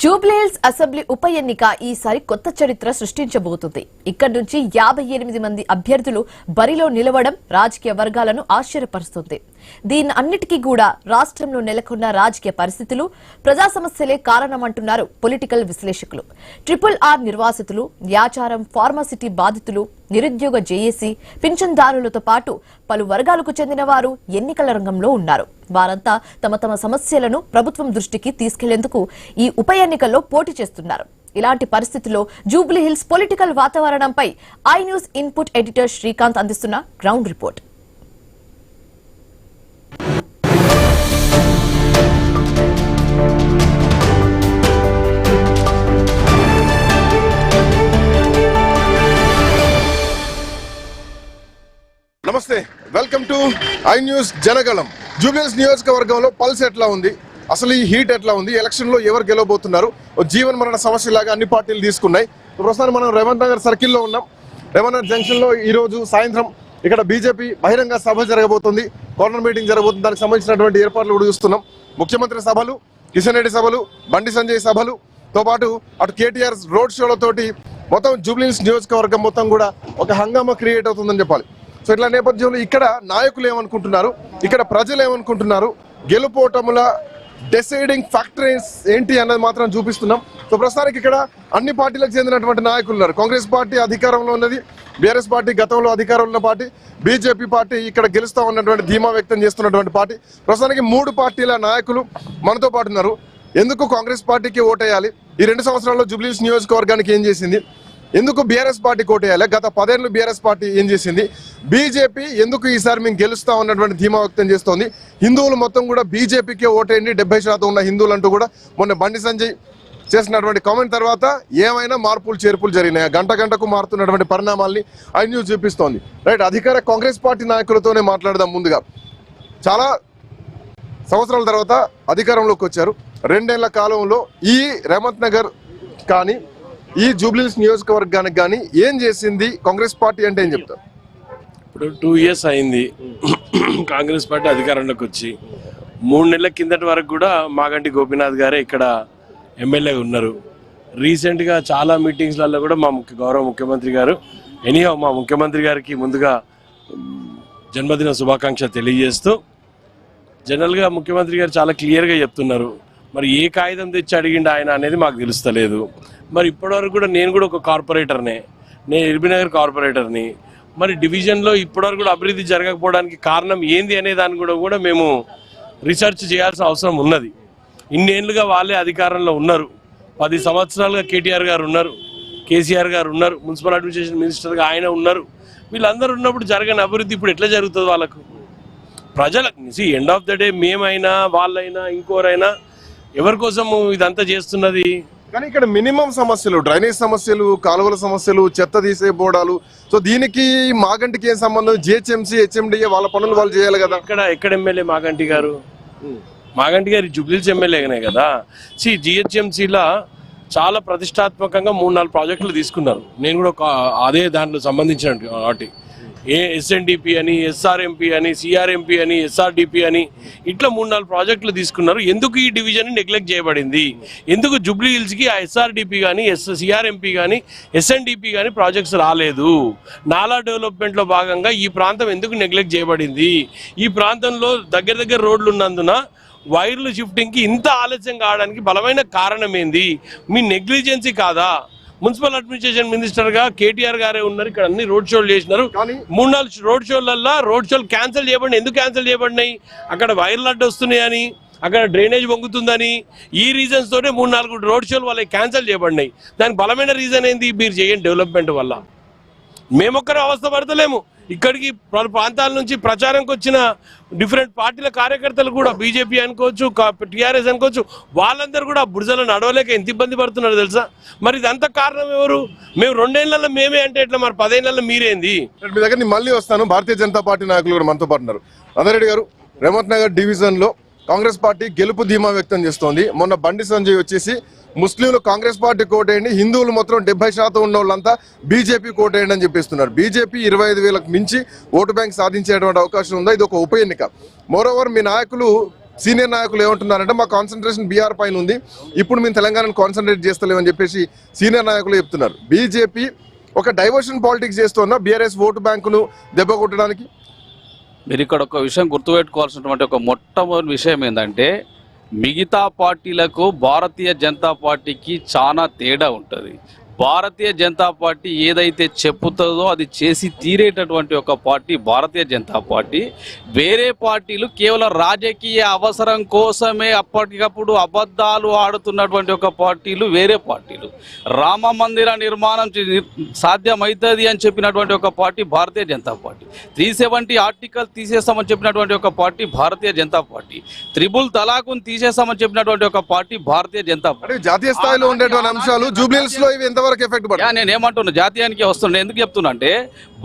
Jubilee Hills assembly ఉప ఎన్నిక ఈసారి కొత్త చరిత్ర సృష్టించబోతుంది. ఇక్కడి నుంచి 58 మంది అభ్యర్థులు బరిలో నిలవడం రాజకీయ వర్గాలను ఆశ్చర్యపరుస్తుంది. దీని అన్నిటికీ కూడా రాష్ట్రంలో నెలకొన్న రాజకీయ పరిస్థితులు, ప్రజా సమస్యలే కారణమంటున్నారు పొలిటికల్ విశ్లేషకులు. RRR నిర్వాసితులు, యాచారం ఫార్మాసిటీ బాధితులు, నిరుద్యోగ జేఏసీ, పింఛన్దారులతో పాటు పలు వర్గాలకు చెందిన వారు ఎన్నికల రంగంలో ఉన్నారు. వారంతా తమ తమ సమస్యలను ప్రభుత్వం దృష్టికి తీసుకెళ్లేందుకు ఈ ఉప ఎన్నికల్లో పోటీ చేస్తున్నారు. ఇలాంటి పరిస్థితుల్లో జూబ్లీహిల్స్ పొలిటికల్ వాతావరణంపై I News input editor Srikanth అందిస్తున్న గ్రౌండ్ రిపోర్ట్. నమస్తే, welcome to I News Janagalam. Jubilee Hills నియోజకవర్గంలో పల్స్ ఎట్లా ఉంది, అసలు ఈ హీట్ ఎట్లా ఉంది, ఎలక్షన్ లో ఎవరు గెలవబోతున్నారు, జీవన మరణ సమస్యలాగా అన్ని పార్టీలు తీసుకున్నాయి. ప్రస్తుతానికి మనం రేవంత్ నగర్ సర్కిల్లో ఉన్నాం. రేవంత్ నగర్ జంక్షన్ లో ఈ రోజు సాయంత్రం ఇక్కడ బీజేపీ బహిరంగ సభ జరగబోతుంది, కార్నర్ మీటింగ్ జరగబోతుంది. దానికి సంబంధించినటువంటి ఏర్పాట్లు కూడా చూస్తున్నాం. ముఖ్యమంత్రి సభలు, కిషన్ రెడ్డి సభలు, బండి సంజయ్ సభలు తో పాటు అటు కేటీఆర్ రోడ్ షోలతోటి మొత్తం జూబ్లీహిల్స్ నియోజకవర్గం మొత్తం కూడా ఒక హంగామా క్రియేట్ అవుతుందని చెప్పాలి. సో ఇట్లా నేపథ్యంలో ఇక్కడ నాయకులు ఏమనుకుంటున్నారు, ఇక్కడ ప్రజలు ఏమనుకుంటున్నారు, గెలుపోటముల డిసైడింగ్ ఫ్యాక్టర్స్ ఏంటి అన్నది మాత్రం చూపిస్తున్నాం. సో ప్రస్తుతానికి ఇక్కడ అన్ని పార్టీలకు చెందినటువంటి నాయకులు ఉన్నారు. కాంగ్రెస్ పార్టీ అధికారంలో ఉన్నది, బీఆర్ఎస్ పార్టీ గతంలో అధికారంలో ఉన్న పార్టీ, బీజేపీ పార్టీ ఇక్కడ గెలుస్తా ఉన్నటువంటి ధీమా వ్యక్తం చేస్తున్నటువంటి పార్టీ. ప్రస్తుతానికి 3 పార్టీల నాయకులు మనతో పాటు ఉన్నారు. ఎందుకు కాంగ్రెస్ పార్టీకి ఓటేయాలి, ఈ 2 సంవత్సరాల్లో జూబ్లీహిల్స్ నియోజకవర్గానికి ఏం చేసింది, ఎందుకు బీఆర్ఎస్ పార్టీ కోటేయాలి, గత 10 ఏళ్ళు బీఆర్ఎస్ పార్టీ ఏం చేసింది, బీజేపీ ఎందుకు ఈసారి మేము గెలుస్తా ఉన్నటువంటి ధీమా వ్యక్తం చేస్తోంది, హిందువులు మొత్తం కూడా బీజేపీకే ఓటేయండి 70% ఉన్న హిందువులు అంటూ కూడా మొన్న బండి సంజయ్ చేసినటువంటి కామెంట్ తర్వాత ఏమైనా మార్పులు చేర్పులు జరిగినాయి. గంటకు మారుతున్నటువంటి పరిణామాల్ని ఐ న్యూస్ చూపిస్తోంది. రైట్, అధికార కాంగ్రెస్ పార్టీ నాయకులతోనే మాట్లాడదాం. ముందుగా చాలా సంవత్సరాల తర్వాత అధికారంలోకి వచ్చారు. 2 ఏళ్ల కాలంలో ఈ రేవంత్ నగర్ కానీ ఈ జూబ్లీహిల్స్ నియోజకవర్గానికి కానీ ఏం చేసింది కాంగ్రెస్ పార్టీ అంటే ఏం చెప్తారు? ఇప్పుడు 2 ఇయర్స్ అయింది కాంగ్రెస్ పార్టీ అధికారంలోకి వచ్చి. 3 నెలల కిందటి వరకు కూడా మాగంటి గోపీనాథ్ గారే ఇక్కడ ఎమ్మెల్యే ఉన్నారు. రీసెంట్గా చాలా మీటింగ్స్లలో కూడా మా గౌరవ ముఖ్యమంత్రి గారు మా ముఖ్యమంత్రి గారికి ముందుగా జన్మదిన శుభాకాంక్ష తెలియజేస్తూ, జనరల్గా ముఖ్యమంత్రి గారు చాలా క్లియర్గా చెప్తున్నారు. మరి ఏ కాగితం తెచ్చి అడిగిండు ఆయన అనేది మాకు తెలుస్తలేదు. మరి ఇప్పటివరకు కూడా నేను కూడా ఒక కార్పొరేటర్నే, నేను ఎల్బీనగర్ కార్పొరేటర్ని. మరి డివిజన్లో ఇప్పటివరకు కూడా అభివృద్ధి జరగకపోవడానికి కారణం ఏంది అనే దాన్ని కూడా మేము రీసెర్చ్ చేయాల్సిన అవసరం ఉన్నది. ఇన్నేళ్లుగా వాళ్ళే అధికారంలో ఉన్నారు. 10 సంవత్సరాలుగా కేటీఆర్ గారు ఉన్నారు, కేసీఆర్ గారు ఉన్నారు, మున్సిపల్ అడ్మినిస్ట్రేషన్ మినిస్టర్గా ఆయన ఉన్నారు. వీళ్ళందరూ ఉన్నప్పుడు జరగని అభివృద్ధి ఇప్పుడు ఎట్లా జరుగుతుంది వాళ్ళకు? ప్రజలకు ఎండ్ ఆఫ్ ద డే మేమైనా వాళ్ళైనా ఇంకోరైనా ఎవరి కోసము ఇదంతా చేస్తున్నది? కానీ ఇక్కడ మినిమం సమస్యలు, డ్రైనేజ్ సమస్యలు, కాలువల సమస్యలు, చెత్త తీసేపోవడాలు. సో దీనికి మాగంటికి ఏం సంబంధం? జిహెచ్ఎంసీ, హెచ్ఎండిఏ వాళ్ళ పనులు వాళ్ళు చేయాలి కదా. ఎక్కడ ఎమ్మెల్యే మాగంటి గారు? మాగంటి గారు జూబ్లీహిల్స్ ఎమ్మెల్యేగానే కదా. జిహెచ్ఎంసీలో చాలా ప్రతిష్టాత్మకంగా 3-4 ప్రాజెక్టులు తీసుకున్నారు. నేను కూడా అదే దాంట్లో సంబంధించిన వాటి ఎస్ఎన్డిపి అని, ఎస్ఆర్ఎంపి అని, సిఆర్ఎంపి అని, ఎస్ఆర్డిపి అని ఇట్లా 3-4 ప్రాజెక్టులు తీసుకున్నారు. ఎందుకు ఈ డివిజన్ నెగ్లెక్ట్ చేయబడింది? ఎందుకు జూబ్లీహిల్స్కి ఆ ఎస్ఆర్డిపి కానీ, సిఆర్ఎంపి కానీ, ఎస్ఎన్డిపి కానీ ప్రాజెక్ట్స్ రాలేదు? నాలా డెవలప్మెంట్లో భాగంగా ఈ ప్రాంతం ఎందుకు నెగ్లెక్ట్ చేయబడింది? ఈ ప్రాంతంలో దగ్గర రోడ్లు ఉన్నందున వైర్లు షిఫ్టింగ్కి ఇంత ఆలస్యం కావడానికి బలమైన కారణం ఏంది? మీ నెగ్లిజెన్సీ కాదా? మున్సిపల్ అడ్మినిస్ట్రేషన్ మినిస్టర్గా కేటీఆర్ గారే ఉన్నారు. ఇక్కడ అన్ని రోడ్ షోలు చేసినారు. 3-4 రోడ్ షోలు క్యాన్సిల్ చేయబడి. ఎందుకు క్యాన్సిల్ చేయబడినాయి? అక్కడ వైర్లు అడ్డు వస్తున్నాయని, అక్కడ డ్రైనేజ్ వంగుతుందని, ఈ రీజన్స్ తోనే 3-4 రోడ్ షోలు వాళ్ళకి క్యాన్సిల్ చేయబడినాయి. దానికి బలమైన రీజన్ ఏంది? మీరు చేయండి డెవలప్మెంట్ వల్ల. మేమొక్కరే అవస్థ పడతలేము. ఇక్కడికి ప్రాంతాల నుంచి ప్రచారంకి వచ్చిన డిఫరెంట్ పార్టీల కార్యకర్తలు కూడా, బీజేపీ అనుకోవచ్చు, టీఆర్ఎస్ అనుకోవచ్చు, వాళ్ళందరూ కూడా బురదలో నడవలేక ఎంత ఇబ్బంది పడుతున్నారు తెలుసా? మరి ఇదంతా కారణం ఎవరు? మేము 2 ఏళ్లలో మేమే అంటే ఎట్లా? మరి 10 ఏళ్లలో మీరేంది? మీ దగ్గర మళ్ళీ వస్తాను. భారతీయ జనతా పార్టీ నాయకులు కూడా మనతో పాటు ఉన్నారు. నందరెడ్డి గారు, రేవంత్ నగర్ డివిజన్ లో కాంగ్రెస్ పార్టీ గెలుపు ధీమా వ్యక్తం చేస్తోంది. మొన్న బండి సంజయ్ వచ్చేసి ముస్లింలు కాంగ్రెస్ పార్టీ కోటేయండి, హిందువులు మొత్తం 70% ఉన్న వాళ్ళంతా బీజేపీ కోటేయండి అని చెప్పిస్తున్నారు. బీజేపీ 25,000కు మించి ఓటు బ్యాంక్ సాధించేటువంటి అవకాశం ఉందా? ఇది ఒక ఉప ఎన్నిక. మోరోవర్ మీ నాయకులు సీనియర్ నాయకులు ఏమంటున్నారంటే మా కాన్సన్ట్రేషన్ బీఆర్ పైన ఉంది, ఇప్పుడు మేము తెలంగాణను కాన్సన్ట్రేట్ చేస్తలేమని చెప్పేసి సీనియర్ నాయకులు చెప్తున్నారు. బీజేపీ ఒక డైవర్షన్ పాలిటిక్స్ చేస్తుందా బీఆర్ఎస్ ఓటు బ్యాంకును దెబ్బ కొట్టడానికి? మీరు ఇక్కడ ఒక విషయం గుర్తుపెట్టుకోవాల్సినటువంటి ఒక మొట్టమొదటి విషయం ఏంటంటే మిగతా పార్టీలకు భారతీయ జనతా పార్టీకి చాలా తేడా ఉంటుంది. భారతీయ జనతా పార్టీ ఏదైతే చెప్పుతుందో అది చేసి తీరేటటువంటి ఒక పార్టీ భారతీయ జనతా పార్టీ. వేరే పార్టీలు కేవలం రాజకీయ అవసరం కోసమే అప్పటికప్పుడు అబద్ధాలు ఆడుతున్నటువంటి ఒక పార్టీలు వేరే పార్టీలు. రామ మందిర నిర్మాణం సాధ్యమవుతుంది అని చెప్పినటువంటి ఒక party Bharatiya Janata party. 370 article తీసేస్తామని చెప్పినటువంటి ఒక party Bharatiya Janata party. Triple తలాకును తీసేస్తామని చెప్పినటువంటి ఒక పార్టీ భారతీయ జనతా పార్టీ. జాతీయ స్థాయిలో ఉండేటువంటి అంశాలు జూబ్లీహిల్స్ లో ఇవి ఎంతవరకు ఎఫెక్ట్ పడుతుంది? నేను ఏమంటున్నా, జాతీయానికి వస్తున్నా. ఎందుకు చెప్తున్నా అంటే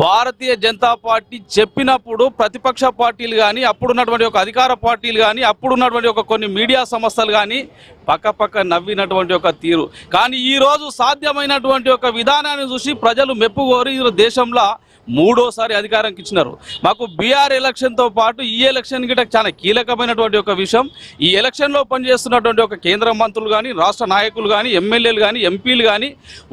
భారతీయ జనతా పార్టీ చెప్పినప్పుడు ప్రతిపక్ష పార్టీలు కానీ, అప్పుడున్నటువంటి ఒక అధికార పార్టీలు కానీ, అప్పుడున్నటువంటి ఒక కొన్ని మీడియా సంస్థలు కానీ పక్క నవ్వినటువంటి ఒక తీరు. కానీ ఈ రోజు సాధ్యమైనటువంటి ఒక విధానాన్ని చూసి ప్రజలు మెప్పుకోరి దేశంలో మూడోసారి అధికారంకి ఇచ్చినారు. మాకు బీఆర్ ఎలక్షన్తో పాటు ఈ ఎలక్షన్ గిట్ట చాలా కీలకమైనటువంటి ఒక విషయం. ఈ ఎలక్షన్లో పనిచేస్తున్నటువంటి ఒక కేంద్ర మంత్రులు కానీ, రాష్ట్ర నాయకులు కానీ, ఎమ్మెల్యేలు కానీ, ఎంపీలు కానీ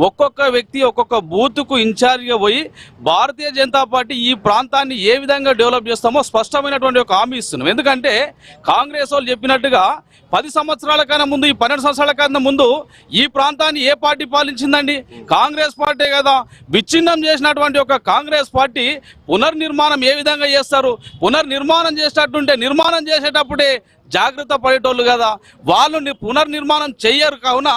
ఒక్కొక్క వ్యక్తి ఒక్కొక్క బూత్కు ఇన్ఛార్జ్గా పోయి భారతీయ జనతా పార్టీ ఈ ప్రాంతాన్ని ఏ విధంగా డెవలప్ చేస్తామో స్పష్టమైనటువంటి ఒక హామీ ఇస్తున్నాం. ఎందుకంటే కాంగ్రెస్ వాళ్ళు చెప్పినట్టుగా 10 సంవత్సరాల కన్నా ముందు, ఈ 12 సంవత్సరాల కన్నా ముందు ఈ ప్రాంతాన్ని ఏ పార్టీ పాలించిందండి? కాంగ్రెస్ పార్టీ కదా. విచ్ఛిన్నం చేసినటువంటి ఒక కాంగ్రెస్ పార్టీ పునర్నిర్మాణం ఏ విధంగా చేస్తారు? పునర్నిర్మాణం చేసేటట్టుంటే నిర్మాణం చేసేటప్పుడే జాగ్రత్త పడేటోళ్ళు కదా. వాళ్ళు పునర్నిర్మాణం చెయ్యరు. కావున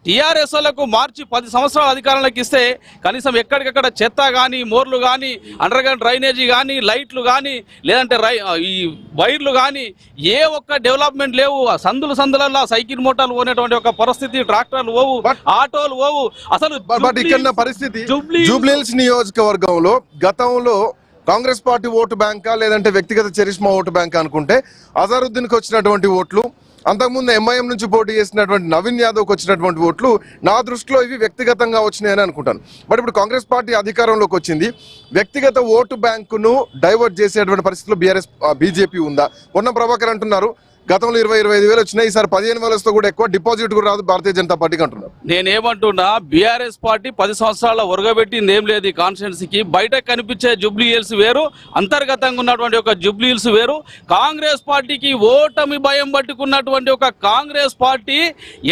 టీఆర్ఎస్ లకు మార్చి 10 సంవత్సరాల అధికారంలోకి ఇస్తే కనీసం ఎక్కడికక్కడ చెత్త కానీ, మోర్లు కానీ, అండర్ గ్రౌండ్ డ్రైనేజీ కానీ, లైట్లు కానీ, లేదంటే ఈ వైర్లు కానీ ఏ ఒక్క డెవలప్మెంట్ లేవు. సందులలో సైకిల్ మోటార్లు పోనేటువంటి ఒక పరిస్థితి, ట్రాక్టర్లు పోవు, ఆటోలు పోవు. అసలు ఇక్కడ పరిస్థితి జూబ్లీహిల్స్ నియోజకవర్గంలో గతంలో కాంగ్రెస్ పార్టీ ఓటు బ్యాంకా లేదంటే వ్యక్తిగత చరిష్మా ఓటు బ్యాంకా అనుకుంటే అజారుద్దీన్కి వచ్చినటువంటి ఓట్లు, అంతకుముందు ఎంఐఎం నుంచి పోటీ చేసినటువంటి నవీన్ యాదవ్కి వచ్చినటువంటి ఓట్లు నా దృష్టిలో ఇవి వ్యక్తిగతంగా వచ్చినాయని అనుకుంటాను. బట్ ఇప్పుడు కాంగ్రెస్ పార్టీ అధికారంలోకి వచ్చింది, వ్యక్తిగత ఓటు బ్యాంకును డైవర్ట్ చేసేటువంటి పరిస్థితిలో బీజేపీ ఉందా? పొన్నం ప్రభాకర్ అంటున్నారు గతంలో 20-25 వేలు వచ్చినాయి, ఈసారి 15,000తో కూడా ఎక్కువ డిపాజిట్ కూడా రాదు భారతీయ జనతా పార్టీకి అంటున్నారు. నేనేమంటున్నా, బీఆర్ఎస్ పార్టీ 10 సంవత్సరాల ఒరగబెట్టింది ఏం లేదు. ఈ కాన్స్టిట్యున్సీకి బయట కనిపించే జూబ్లీహిల్స్ వేరు, అంతర్గతంగా ఉన్నటువంటి ఒక జూబ్లీహిల్స్ వేరు. కాంగ్రెస్ పార్టీకి ఓటమి భయం పట్టుకున్నటువంటి ఒక కాంగ్రెస్ పార్టీ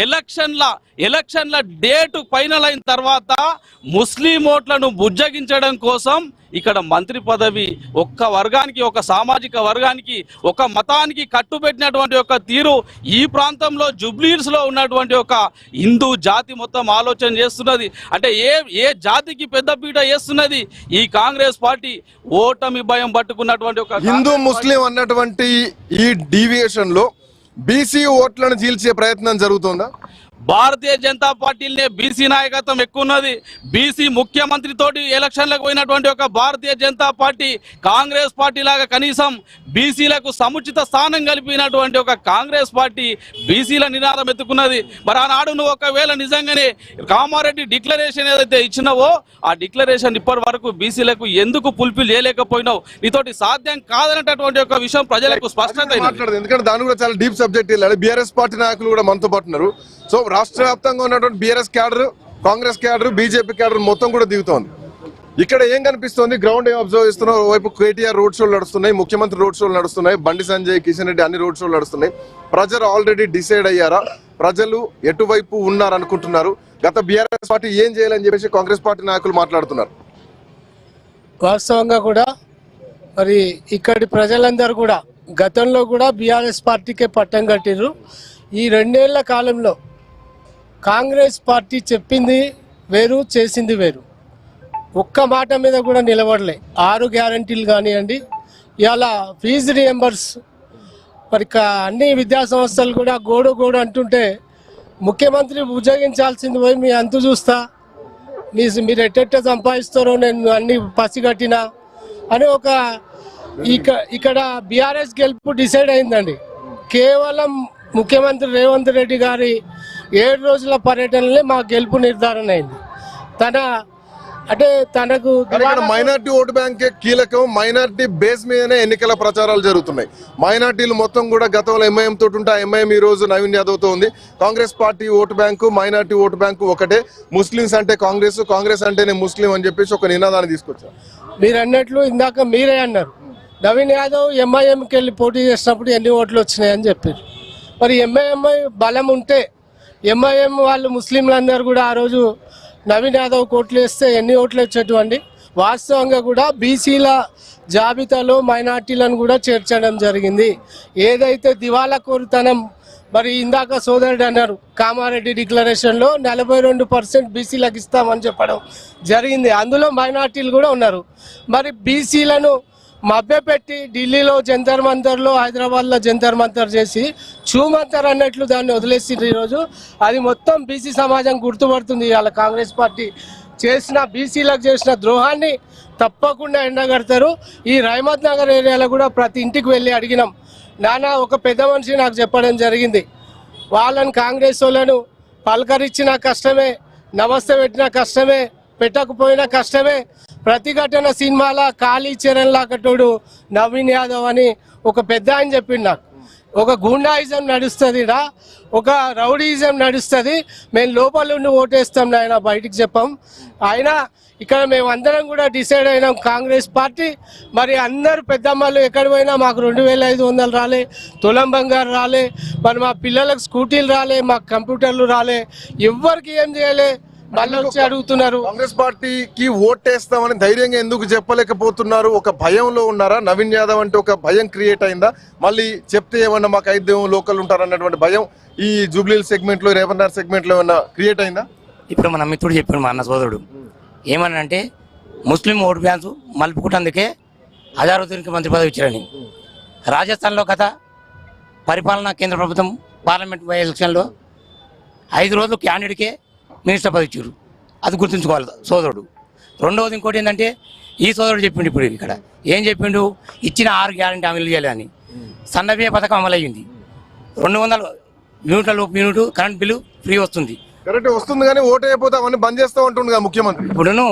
ఎలక్షన్ల డేట్ ఫైనల్ అయిన తర్వాత ముస్లిం ఓట్లను బుజ్జగించడం కోసం ఇక్కడ మంత్రి పదవి ఒక్క వర్గానికి, ఒక సామాజిక వర్గానికి, ఒక మతానికి కట్టుబెట్టినటువంటి ఒక తీరు ఈ ప్రాంతంలో జూబ్లీహిల్స్ లో ఉన్నటువంటి ఒక హిందూ జాతి మొత్తం ఆలోచన చేస్తున్నది. అంటే ఏ జాతికి పెద్దపీట వేస్తున్నది ఈ కాంగ్రెస్ పార్టీ. ఓటమి భయం పట్టుకున్నటువంటి ఒక హిందూ ముస్లిం అన్నటువంటి ఈ డీవియేషన్ లో బీసీ ఓట్లను చీల్చే ప్రయత్నం జరుగుతుందా? భారతీయ జనతా పార్టీలనే బీసీ నాయకత్వం ఎక్కువ ఉన్నది. బీసీ ముఖ్యమంత్రితోటి ఎలక్షన్లకు పోయినటువంటి ఒక భారతీయ జనతా పార్టీ కాంగ్రెస్ పార్టీ లాగా కనీసం బీసీలకు సముచిత స్థానం కలిపినటువంటి ఒక కాంగ్రెస్ పార్టీ బీసీల నినాదం ఎత్తుకున్నది. మరి ఆనాడు నువ్వు ఒకవేళ నిజంగానే కామారెడ్డి డిక్లరేషన్ ఏదైతే ఇచ్చినావో ఆ డిక్లరేషన్ ఇప్పటి వరకు బీసీలకు ఎందుకు ఫుల్ఫిల్ చేయలేకపోయినావు? నీతోటి సాధ్యం కాదనేటటువంటి ఒక విషయం ప్రజలకు స్పష్టత. ఎందుకంటే దాని కూడా చాలా డీప్ సబ్జెక్ట్ వెళ్ళాలి. బీఆర్ఎస్ పార్టీ నాయకులు కూడా మనతో పాటున్నారు. సో రాష్ట్ర వ్యాప్తంగా ఉన్నటువంటి BRS cadre, Congress cadre, BJP cadre మొత్తం కూడా దిగుతోంది. ఇక్కడ ఏం కనిపిస్తోంది? గ్రౌండ్ ఏం అబ్జర్వ్ చేస్తున్నాం? వైపు కేటీఆర్ రోడ్ షోలు నడుస్తున్నాయి, ముఖ్యమంత్రి రోడ్ షోలు నడుస్తున్నాయి, బండి సంజయ్, కిషన్ రెడ్డి అన్ని రోడ్ షోలు నడుస్తున్నాయి. ప్రజలు ఆల్రెడీ డిసైడ్ అయ్యారా? ప్రజలు ఎటువైపు ఉన్నారనుకుంటున్నారు? గత బీఆర్ఎస్ పార్టీ ఏం చేయాలని చెప్పేసి కాంగ్రెస్ పార్టీ నాయకులు మాట్లాడుతున్నారు. వాస్తవంగా కూడా మరి ఇక్కడి ప్రజలందరూ కూడా గతంలో కూడా బీఆర్ఎస్ పార్టీకే పట్టం కట్టిర్రు. ఈ 2 ఏళ్ల కాలంలో కాంగ్రెస్ పార్టీ చెప్పింది వేరు, చేసింది వేరు. ఒక్క మాట మీద కూడా నిలబడలే. 6 గ్యారంటీలు కానివ్వండి, ఇవాళ ఫీజు రియంబర్స్, మరి అన్ని విద్యా సంస్థలు కూడా గోడు అంటుంటే ముఖ్యమంత్రి ఉద్యోగించాల్సింది పోయి మీ అంతు చూస్తా, మీరు ఎట్టెట్ట సంపాదిస్తారో నేను అన్ని పసిగట్టినా అని ఒక ఇక్కడ బీఆర్ఎస్ గెలుపు డిసైడ్ అయిందండి. కేవలం ముఖ్యమంత్రి రేవంత్ రెడ్డి గారి 7 రోజుల పర్యటనలే మా గెలుపు నిర్ధారణ అయింది. తన అంటే తనకు ఇక్కడ మైనార్టీ ఓటు బ్యాంకే కీలకం. మైనార్టీ బేస్ మీదనే ఎన్నికల ప్రచారాలు జరుగుతున్నాయి. మైనార్టీలు మొత్తం కూడా గతంలో ఎంఐఎం తోటి ఉంటే ఎంఐఎం ఈ రోజు నవీన్ యాదవ్ తో ఉంది. Congress party vote bank minority vote bank ఒకటే. ముస్లింస్ అంటే కాంగ్రెస్, కాంగ్రెస్ అంటేనే ముస్లిం అని చెప్పేసి ఒక నినాదాన్ని తీసుకొచ్చారు. మీరు అన్నట్లు ఇందాక మీరే అన్నారు, నవీన్ యాదవ్ ఎంఐఎంకి వెళ్ళి పోటీ చేసినప్పుడు ఎన్ని ఓట్లు వచ్చినాయని చెప్పారు. మరి ఎంఐఎంఐ బలం ఉంటే ఎంఐఎం వాళ్ళు ముస్లింలందరూ కూడా ఆ రోజు నవీన్ యాదవ్ ఓట్లు వేస్తే ఎన్ని ఓట్లు వచ్చేటువంటి. వాస్తవంగా కూడా బీసీల జాబితాలో మైనార్టీలను కూడా చేర్చడం జరిగింది. ఏదైతే దివాలా కోరుతనం, మరి ఇందాక సోదరుడు అన్నారు కామారెడ్డి డిక్లరేషన్లో 42% బీసీలకు ఇస్తామని చెప్పడం జరిగింది. అందులో మైనార్టీలు కూడా ఉన్నారు. మరి బీసీలను మభ్యపెట్టి ఢిల్లీలో జంతర్ మంతర్లో, హైదరాబాద్లో జంతర్ మంతర్ చేసి చూమంతర్ అన్నట్లు దాన్ని వదిలేసిండ్రు. ఈరోజు అది మొత్తం బీసీ సమాజం గుర్తుపడుతుంది. ఇవాళ కాంగ్రెస్ పార్టీ చేసిన బీసీలకు చేసిన ద్రోహాన్ని తప్పకుండా ఎండగడతారు. ఈ రహమత్ నగర్ ఏరియాలో కూడా ప్రతి ఇంటికి వెళ్ళి అడిగినాం. నానా ఒక పెద్ద మనిషి నాకు చెప్పడం జరిగింది, వాళ్ళని కాంగ్రెస్ వాళ్ళను పలకరించిన కష్టమే, నమస్తే పెట్టిన కష్టమే, పెట్టకపోయినా కష్టమే. ప్రతిఘటన సినిమాల ఖాళీ చరణ్ లాకటోడు నవీన్ యాదవ్ అని ఒక పెద్ద ఆయన చెప్పిండు నాకు. ఒక గూండాయిజం నడుస్తుంది, ఒక రౌడీయిజం నడుస్తుంది. మేము లోపల ఉండి ఓటేస్తాం నాయన, బయటికి చెప్పాం. ఆయన ఇక్కడ మేము అందరం కూడా డిసైడ్ అయినాం కాంగ్రెస్ పార్టీ. మరి అందరు పెద్దమ్మలు ఎక్కడ పోయినా మాకు 2500 రాలే, తులం బంగారు రాలే, మరి మా పిల్లలకు స్కూటీలు రాలే, మాకు కంప్యూటర్లు రాలే, ఎవ్వరికి ఏం చేయలే. మళ్ళీ వచ్చి అడుగుతున్నారు. కాంగ్రెస్ పార్టీకి ఓటేస్తామని ధైర్యంగా ఎందుకు చెప్పలేకపోతున్నారు? ఒక భయంలో ఉన్నారా? నవీన్ యాదవ్ అంటే ఒక భయం క్రియేట్ అయిందా? మళ్ళీ చెప్తే ఏమన్నా మాకు ఐదేమో లోకల్ ఉంటారన్నటువంటి భయం ఈ జూబ్లీ సెగ్మెంట్ లో, రేవంత్ నగర్ సెగ్మెంట్ లో ఏమన్నా క్రియేట్ అయిందా? ఇప్పుడు మన మిత్రుడు చెప్పాడు, మా అన్న సోదరుడు ఏమనంటే ముస్లిం ఓటు బ్యాంకు మలుపుకుంటందుకే హజారుద్దీన్కి మంత్రి పదవి ఇచ్చారని. రాజస్థాన్లో గత పరిపాలనా కేంద్ర ప్రభుత్వం పార్లమెంట్ బై ఎలక్షన్లో 5 రోజులు క్యాండిడేట్కే మినిస్టర్ పదవి ఇచ్చారు. అది గుర్తుంచుకోవాలి సోదరుడు. రెండవది ఇంకోటి ఏంటంటే ఈ సోదరుడు చెప్పిండు, ఇప్పుడు ఇక్కడ ఏం చెప్పిండు, ఇచ్చిన 6 గ్యారెంటీ అమలు చేయాలని. సన్నబియ్య పథకం అమలయ్యింది. 200 యూనిట్ల లోపు యూనిట్ కరెంట్ బిల్లు ఫ్రీ వస్తుంది. కరెక్ట్ వస్తుంది, కానీ ఓటు అయిపోతే అవన్నీ బంద్ చేస్తా ఉంటుంది కదా ముఖ్యమంత్రి. ఇప్పుడును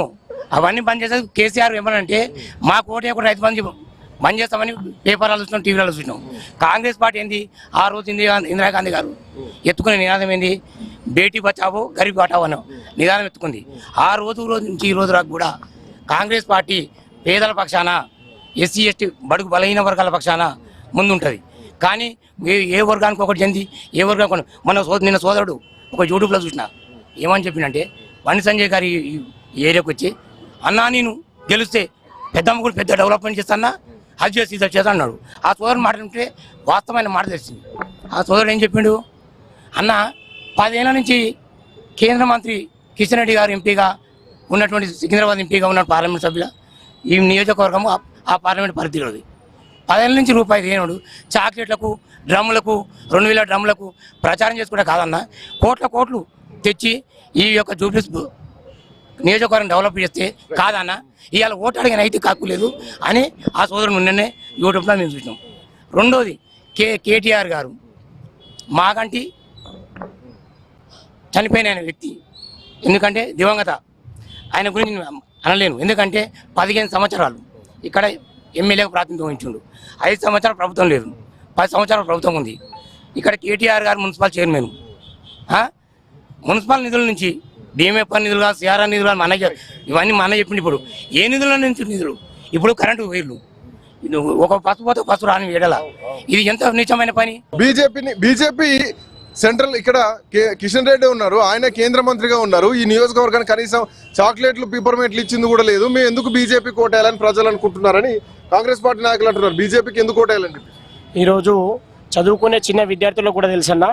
అవన్నీ బంద్ చేసేది కేసీఆర్. ఏమనంటే మాకు ఓటు వేయకుండా రైతు బంద్ చేస్తామని పేపర్లు చూసినాం, టీవీలలో చూసినాం. కాంగ్రెస్ పార్టీ ఏంది, ఆ రోజు ఇందిరాగాంధీ గారు ఎత్తుకునే నినాదం ఏంది, బేటీ బచావో గరీబ్ హటావో అన్న నినాదం ఎత్తుకుంది. ఆ రోజు నుంచి ఈ రోజు రాకు కూడా కాంగ్రెస్ పార్టీ పేదల పక్షాన, ఎస్సీ ఎస్టీ బడుగు బలహీన వర్గాల పక్షాన ముందుంటుంది. కానీ ఏ వర్గానికి ఒకటి చెంది ఏ వర్గానికి నిన్న సోదరుడు ఒక యూట్యూబ్లో చూసిన ఏమని చెప్పిందంటే, బండి సంజయ్ గారి ఏరియాకి వచ్చి అన్నా నేను గెలిస్తే పెద్దమ్మ కూడా పెద్ద డెవలప్మెంట్ చేస్తానా, అది చేసి ఇది చేస్తా అన్నాడు. ఆ సోదరుడు మాట్లాడితే వాస్తవమైన మాట తెలిసింది. ఆ సోదరుడు ఏం చెప్పిండు, అన్న 10 ఏళ్ల నుంచి కేంద్ర మంత్రి కిషన్ రెడ్డి గారు ఎంపీగా ఉన్నటువంటి, సికింద్రాబాద్ ఎంపీగా ఉన్న పార్లమెంట్ సభ్యుల ఈ నియోజకవర్గము ఆ పార్లమెంట్ పరిధిలోది. 10 ఏళ్ల నుంచి రూపాయి దేనుడు చాక్లెట్లకు, డ్రమ్ములకు, 2000 డ్రమ్ములకు ప్రచారం చేసుకుంటే కాదన్న, కోట్లు తెచ్చి ఈ యొక్క జూబ్లీస్ నియోజకవర్గం డెవలప్ చేస్తే కాదన్న, ఇవాళ ఓటు అడిగిన అయితే కాకు లేదు అని ఆ సోదరుడు నిన్ననే యూట్యూబ్లో మేము చూసినాం. రెండోది కేటీఆర్ గారు మాకంటి చనిపోయిన వ్యక్తి, ఎందుకంటే దివంగత, ఆయన గురించి అనలేను. ఎందుకంటే 15 సంవత్సరాలు ఇక్కడ ఎమ్మెల్యేగా ప్రాతినిధ్యం వహించిండు. 5 సంవత్సరాలు ప్రభుత్వం లేదు, 10 సంవత్సరాల ప్రభుత్వం ఉంది. ఇక్కడ కేటీఆర్ గారు మున్సిపల్ చైర్మన్. మున్సిపల్ నిధుల నుంచి డిఎంఎఫ్ నిధులుగా, సిఆర్ఆర్ నిధులుగా మన ఇవన్నీ మన చెప్పింది. ఇప్పుడు ఏ నిధుల నుంచి నిధులు, ఇప్పుడు కరెంటు వైర్లు, ఒక పసుపు పోతే పసుపు రాని వేడల, ఇది ఎంత నీచమైన పని. బీజేపీ సెంట్రల్ ఇక్కడ కిషన్ రెడ్డి ఉన్నారు, ఆయన కేంద్ర మంత్రిగా ఉన్నారు. ఈ నియోజకవర్గానికి కనీసం చాక్లెట్లు, పేపర్మెంట్లు ఇచ్చింది కూడా లేదు. మేము ఎందుకు బీజేపీ కోటేయాలని ప్రజలు అనుకుంటున్నారని కాంగ్రెస్ పార్టీ నాయకులు అంటున్నారు. బీజేపీకి ఎందుకు కోటేయాలని ఈరోజు చదువుకునే చిన్న విద్యార్థులకు కూడా తెలుసన్నా,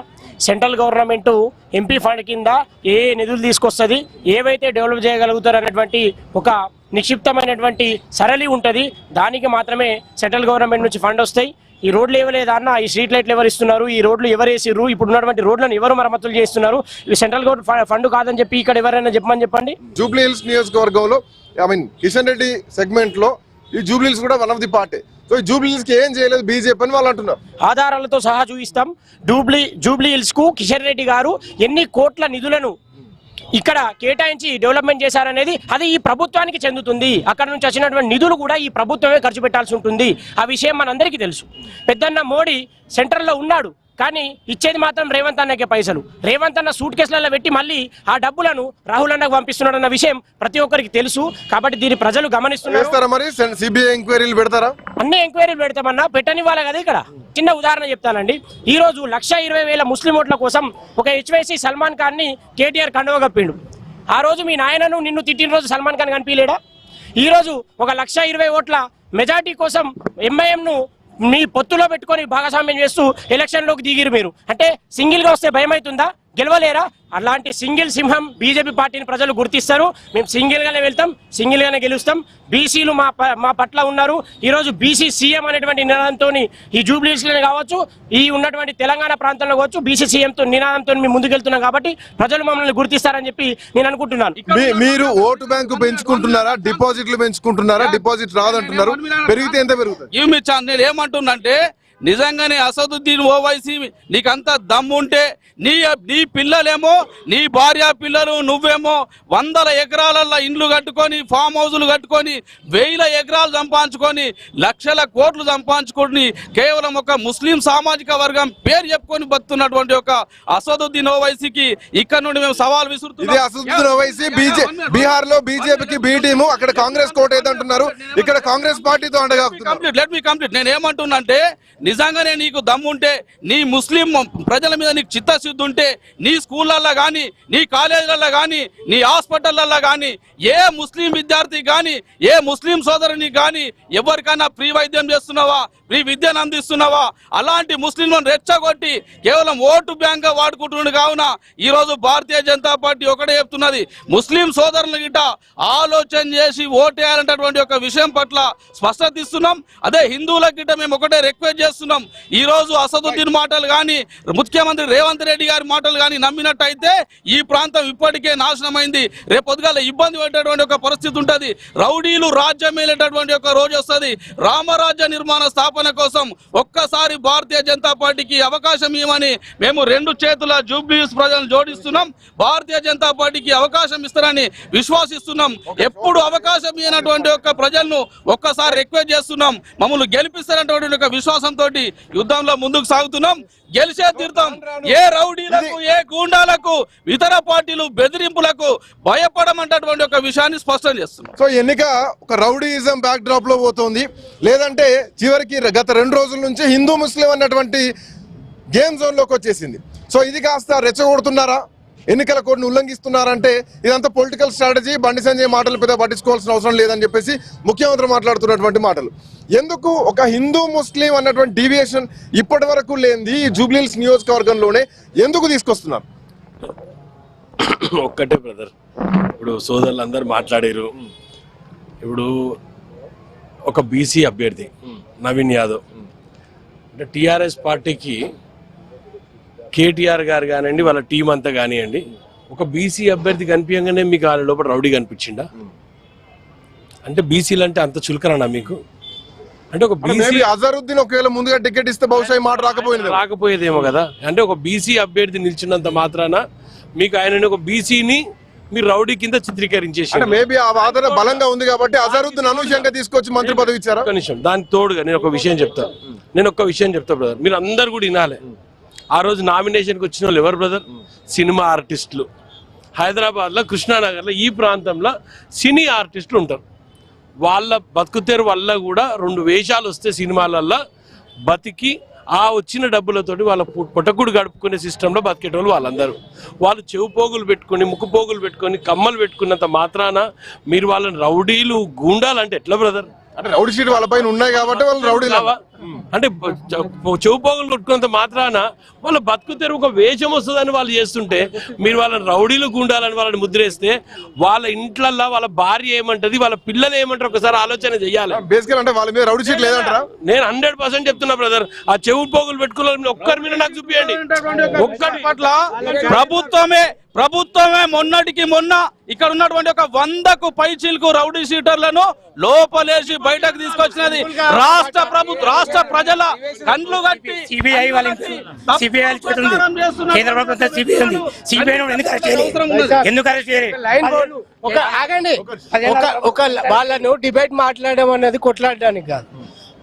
సెంట్రల్ గవర్నమెంట్ ఎంపీ ఫండ్ కింద ఏ నిధులు తీసుకొస్తుంది, ఏవైతే డెవలప్ చేయగలుగుతారు అనేటువంటి ఒక నిక్షిప్తమైనటువంటి సరళి ఉంటుంది. దానికి మాత్రమే సెంట్రల్ గవర్నమెంట్ నుంచి ఫండ్ వస్తాయి. ఈ రోడ్లు ఇవ్వలేదా అన్న, ఈ స్ట్రీట్ లైట్లు ఎవరు ఇస్తున్నారు, ఈ రోడ్లు ఎవరు వేసిర్రు, ఇప్పుడు ఉన్నటువంటి రోడ్లను ఎవరు మరమ్మతులు చేస్తున్నారు, ఇవి సెంట్రల్ గవర్నమెంట్ ఫండ్ కాదని చెప్పి ఇక్కడ ఎవరైనా చెప్పండి. జూబ్లీ హిల్స్ నియోజకవర్గంలో కిషన్ రెడ్డి సెగ్మెంట్ లో ఈ జూబ్లీ హిల్స్ కూడా one of the party. So ఈ జూబ్లీ హిల్స్ కి ఏం చేయలేదు బీజేపీ అని వాళ్ళు అంటున్నారు. ఆధారాలతో సహా చూపిస్తాం. జూబ్లీ హిల్స్ కు కిషన్ రెడ్డి గారు ఎన్ని కోట్ల నిధులను ఇక్కడ కేటాయించి డెవలప్మెంట్ చేశారనేది అది ఈ ప్రభుత్వానికి చెందుతుంది. అక్కడ నుంచి వచ్చినటువంటి నిధులు కూడా ఈ ప్రభుత్వమే ఖర్చు పెట్టాల్సి ఉంటుంది. ఆ విషయం మనందరికీ తెలుసు. పెద్దన్న మోడీ సెంట్రల్లో ఉన్నాడు, కానీ ఇచ్చేది మాత్రం రేవంత్ అన్నకే పైసలు. రేవంత్ అన్న సూట్ కేసులలో పెట్టి మళ్ళీ ఆ డబ్బులను రాహుల్ అన్నకు పంపిస్తున్నాడు అన్న విషయం ప్రతి ఒక్కరికి తెలుసు. కాబట్టి దీన్ని ప్రజలు గమనిస్తున్నారు. మరి సిబిఐ ఎంక్వైరీలు పెడతారా? అన్ని ఎంక్వైరీలు పెడతామన్నా, పెట్టనివ్వాలి కదా. ఇక్కడ చిన్న ఉదాహరణ చెప్తానండి. ఈ రోజు 1,20,000 ముస్లిం ఓట్ల కోసం ఒక HYC సల్మాన్ ఖాన్ ని కేటీఆర్ కండువ కప్పిండు. ఆ రోజు మీ నాయనను నిన్ను తిట్టిన రోజు సల్మాన్ ఖాన్ కనిపించలేడా? ఈ రోజు ఒక 1,20,000 ఓట్ల మెజార్టీ కోసం MIM ను మీ పొత్తులో పెట్టుకొని భాగస్వామ్యం చేస్తూ ఎలక్షన్లోకి దిగిరు మీరు. అంటే సింగిల్ గా వస్తే భయం అవుతుందా? గెలవలేరా? అలాంటి సింగిల్ సింహం బీజేపీ పార్టీని ప్రజలు గుర్తిస్తారు. మేము సింగిల్ గానే వెళ్తాం, సింగిల్ గానే గెలుస్తాం. బీసీలు మా పట్ల ఉన్నారు. ఈ రోజు బీసీ సీఎం అనేటువంటి నినాదంతో ఈ జూబ్లీహిల్స్ కావచ్చు, ఈ ఉన్నటువంటి తెలంగాణ ప్రాంతంలో కావచ్చు, బీసీ సీఎం తో నినాదంతో మేము ముందుకెళ్తున్నాం. కాబట్టి ప్రజలు మమ్మల్ని గుర్తిస్తారని చెప్పి నేను అనుకుంటున్నాను. మీరు ఓటు బ్యాంకు పెంచుకుంటున్నారా, డిపాజిట్లు పెంచుకుంటున్నారా? డిపాజిట్ రాదంటున్నారు, పెరిగితే ఎంత పెరుగుతుంది? నేను ఏమంటున్నంటే నిజంగానే అసదుద్దీన్ ఓవైసీ నీకంత దమ్ముంటే నీ పిల్లలేమో, నీ భార్య పిల్లలు, నువ్వేమో 100 ఎకరాలల్లో ఇండ్లు కట్టుకొని, ఫామ్ హౌజులు కట్టుకొని, 1000 ఎకరాలు సంపాదించుకొని, లక్షల కోట్లు సంపాదించుకొని, కేవలం ఒక ముస్లిం సామాజిక వర్గం పేరు చెప్పుకొని బతున్నటువంటి ఒక అసదుద్దీన్ ఓవైసీకి ఇక్కడ నుండి మేము సవాల్ విసురుతున్నాం. అసదుద్దీన్ ఓవైసీ బీహార్ లో బీజేపీకి బి టీము, అక్కడ కాంగ్రెస్ కోట ఏదంటున్నారు, ఇక్కడ కాంగ్రెస్ పార్టీతో అండగా. Let me complete. నేను ఏమంటున్నానంటే నిజంగానే నీకు దమ్ముంటే, నీ ముస్లిం ప్రజల మీద నీకు చిత్తశుద్ధి ఉంటే, నీ స్కూళ్ళల్లో కానీ, నీ కాలేజీలలో కానీ, నీ హాస్పిటళ్లలో కానీ, ఏ ముస్లిం విద్యార్థి కానీ, ఏ ముస్లిం సోదరుని కానీ ఎవరికైనా ఫ్రీ వైద్యం చేస్తున్నావా, ఫ్రీ విద్యను అందిస్తున్నావా? అలాంటి ముస్లింలను రెచ్చగొట్టి కేవలం ఓటు బ్యాంక్ గా వాడుకుంటున్నాడు. కావున ఈ రోజు భారతీయ జనతా పార్టీ ఒకటే చెప్తున్నది, ముస్లిం సోదరుల గిట్ట ఆలోచన చేసి ఓటేయాలన్నటువంటి ఒక విషయం పట్ల స్పష్టత ఇస్తున్నాం. అదే హిందువుల గిట్ట మేము ఒకటే రిక్వెస్ట్ చేస్తున్నాం. ఈ రోజు అసదుద్దీన్ మాటలు కానీ, ముఖ్యమంత్రి రేవంత్ రెడ్డి గారి మాటలు కానీ నమ్మినట్టయితే ఈ ప్రాంతం ఇప్పటికే నాశనమైంది. రేపు పొద్దుగాల ఇబ్బంది పెట్టేటువంటి ఒక పరిస్థితి ఉంటుంది. రౌడీలు రాజ్యం వెళ్ళేటటువంటి ఒక రోజు వస్తుంది. రామరాజ్య నిర్మాణ స్థాపన కోసం ఒక్కసారి భారతీయ జనతా పార్టీకి అవకాశం ఇవ్వమని మేము 2 చేతుల జూబ్లీహిల్స్ ప్రజలను జోడిస్తున్నాం. భారతీయ జనతా పార్టీకి అవకాశం ఇస్తారని విశ్వాసిస్తున్నాం. ఎప్పుడు అవకాశం ఇవ్వనటువంటి ఒక ప్రజలను ఒక్కసారి రిక్వెస్ట్ చేస్తున్నాం. మమ్మల్ని గెలిపిస్తారన్నటువంటి ఒక విశ్వాసంతో యుద్ధంలో ముందుకు సాగుతున్నాం. గెలిచే తీర్థం. ఏ రౌడీలకు, ఏ గూండాలకు, ఇతర పార్టీలు బెదిరింపులకు భయపడమంటటువంటి ఒక విషయాన్ని స్పష్టం చేస్తున్నాం. సో ఎన్నిక ఒక రౌడీయిజం బ్యాక్ డ్రాప్ లో పోతుంది, లేదంటే చివరికి గత 2 రోజుల నుంచి హిందూ ముస్లిం అన్నటువంటి గేమ్ జోన్ లోకి వచ్చేసింది. సో ఇది కాస్త రెచ్చగొడుతున్నారా, ఎన్నికల కోడ్ని ఉల్లంఘిస్తున్నారంటే ఇదంతా పొలిటికల్ స్ట్రాటజీ, బండి సంజయ్ మాటలు పెద్ద పట్టించుకోవాల్సిన అవసరం లేదని చెప్పేసి ముఖ్యమంత్రి మాట్లాడుతున్నటువంటి మాటలు. ఎందుకు ఒక హిందూ ముస్లిం అన్నటువంటి డీవియేషన్ ఇప్పటి వరకు లేనిది ఈ జూబ్లీహిల్స్ నియోజకవర్గంలోనే ఎందుకు తీసుకొస్తున్నారు? ఒక్కటే బ్రదర్, ఇప్పుడు సోదరులు అందరు మాట్లాడారు. ఇప్పుడు ఒక బీసీ అభ్యర్థి నవీన్ యాదవ్ అంటే టీఆర్ఎస్ పార్టీకి కేటీఆర్ గారు కానివ్వండి, వాళ్ళ టీం అంతా కానివ్వండి, ఒక బీసీ అభ్యర్థి కనిపించగానే మీకు వాళ్ళ లోపల రౌడీ కనిపించిందా? అంటే బీసీలు అంటే అంత చులకనా మీకు? అంటే ఒక బీసీ అజరుద్దీన్ ఒకవేళ ముందుగా టికెట్ ఇస్తే బహుశా మాట రాకపోయేదేమో కదా. అంటే ఒక బీసీ అభ్యర్థి నిలిచినంత మాత్రాన మీకు ఆయన ఒక బీసీని మీరు రౌడీ కింద చిత్రీకరించేసి మేబీ ఆ వాదన బలంగా ఉంది కాబట్టి అజరుద్దీన్ అనూహ్యంగా తీసుకొచ్చి మంత్రి పదవి ఇచ్చారా? ఒక నిమిషం, దానికి తోడుగా నేను ఒక విషయం చెప్తా బ్రదర్, మీరు అందరు కూడా వినాలి. ఆ రోజు నామినేషన్కి వచ్చిన వాళ్ళు ఎవరు బ్రదర్? సినిమా ఆర్టిస్టులు. హైదరాబాద్లో, కృష్ణానగర్లో, ఈ ప్రాంతంలో సినీ ఆర్టిస్టులు ఉంటారు. వాళ్ళ బతుకుతేరు వల్ల కూడా 2 వేషాలు వస్తే సినిమాలల్లో బతికి ఆ వచ్చిన డబ్బులతోటి వాళ్ళ పొట్టకుడు గడుపుకునే సిస్టంలో బతికేటోళ్ళు వాళ్ళందరూ. వాళ్ళు చెవు పోగులు పెట్టుకొని, ముక్కు పోగులు పెట్టుకొని, కమ్మలు పెట్టుకున్నంత మాత్రాన మీరు వాళ్ళని రౌడీలు, గూండాలంటే ఎట్లా బ్రదర్? అంటే రౌడీ షీట్ వాళ్ళ పైన ఉన్నాయి కాబట్టి వాళ్ళు రౌడీ అంటే చెవు పోగులు కొట్టుకున్నంత మాత్రాన వాళ్ళ బతుకు తెరువు ఒక వేషం వస్తుందని వాళ్ళు చేస్తుంటే మీరు వాళ్ళని రౌడీలు, గుండాలని వాళ్ళని ముద్రేస్తే వాళ్ళ ఇంట్లల్లో వాళ్ళ భార్య ఏమంటది, వాళ్ళ పిల్లలు ఏమంటారు ఒకసారి ఆలోచన చెయ్యాలి. అంటే వాళ్ళ మీద రౌడీ షీట్ లేదంటారా? నేను 100% చెప్తున్నా బ్రదర్. ఆ చెవు పోగులు పెట్టుకున్న ఒక్కరి మీద నాకు చూపియండి. ఒక్కరి పట్ల ప్రభుత్వమే మొన్నటికి మొన్న ఇక్కడ ఉన్నటువంటి ఒక 100కు పైచీలకు రౌడీ షీటర్లను లోపలేసి బయటకు తీసుకొచ్చినది రాష్ట్ర ప్రజల కండ్లు కట్టి సిబిఐ కేంద్ర ప్రభుత్వం సిబిఐ ఉంది. సిబిఐ ఎందుకు అరెస్ట్ చేయలేదు? ఆగండి, ఒక వాళ్ళను డిబేట్ మాట్లాడడం అనేది కొట్లాడడానికి కాదు.